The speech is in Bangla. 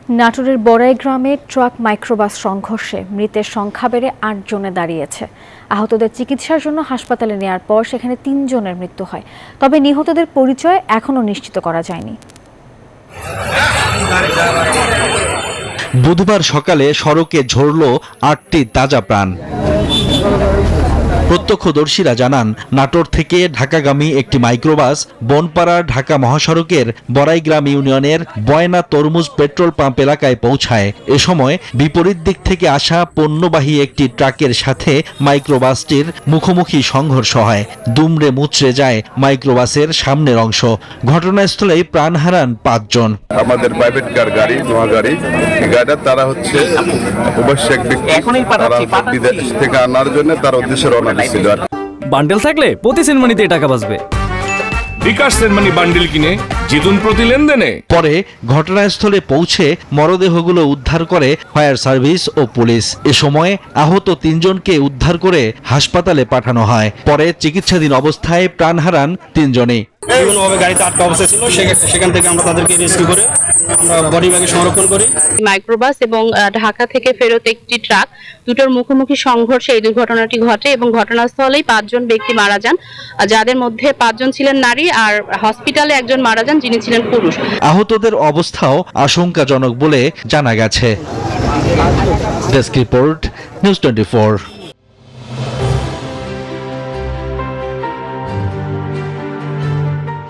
নাটোরের বড়াই গ্রামে ট্রাক মাইক্রোবাস সংঘর্ষে মৃতের সংখ্যা বেড়ে ৮ জনে দাঁড়িয়েছে। আহতদের চিকিৎসার জন্য হাসপাতালে নেওয়ার পর সেখানে ৩ জনের মৃত্যু হয়। তবে নিহতদের পরিচয় এখনও নিশ্চিত করা যায়নি। বুধবার সকালে সড়কে ঝরল ৮টি তাজা প্রাণ। প্রত্যক্ষদর্শীরা জানান, নাটোর থেকে ঢাকাগামী একটি মাইক্রোবাস বনপাড়া ঢাকা মহাসড়কের বড়াইগ্রাম ইউনিয়নের বয়না তরমুজ পেট্রোল পাম্প এলাকায় পৌঁছায়। এ সময় বিপরীত দিক থেকে আসা পণ্যবাহী একটি ট্রাকের সাথে মাইক্রোবাসটির মুখোমুখি সংঘর্ষ হয়। দুমড়ে মুচড়ে যায় মাইক্রোবাসের সামনের অংশ। ঘটনাস্থলেই প্রাণ হারান ৫ জন। আমাদের প্রাইভেট গাড়ি নোয়া গাড়ি তারা হচ্ছে অবশ্যই বিদেশ থেকে আনার জন্য তার উদ্দেশ্যে রওনা দিয়েছিল। বান্ডেল থাকলে প্রতি সেনমানিতে টাকা বাঁচবে। বিকাশ সেনমানি বান্ডেল কিনে জিতুন প্রতি লেনদেনে। পরে ঘটনাস্থলে পৌঁছে মরদেহগুলো উদ্ধার করে ফায়ার সার্ভিস ও পুলিশ। এ সময় আহত ৩ জনকে উদ্ধার করে হাসপাতালে পাঠানো হয়। পরে চিকিৎসাধীন অবস্থায় প্রাণ হারান ৩ জনই। গাড়িতে আটকা অবস্থা ছিল, সেখান থেকে আমরা তাদেরকে রেস্কিউ করে আমরা বডি ব্যাগে সংরক্ষণ করি। মাইক্রোবাস এবং ঢাকা থেকে ফেরত একটি ট্রাক দুটোর মুখোমুখি সংঘর্ষে এই দুর্ঘটনাটি ঘটে এবং ঘটনাস্থলেই ৫ জন ব্যক্তি মারা যান, যাদের মধ্যে ৫ জন ছিলেন নারী আর হসপিটালে একজন মারা যান যিনি ছিলেন পুরুষ। আহতদের অবস্থাও আশঙ্কাজনক বলে জানা গেছে। Desk report, news 24।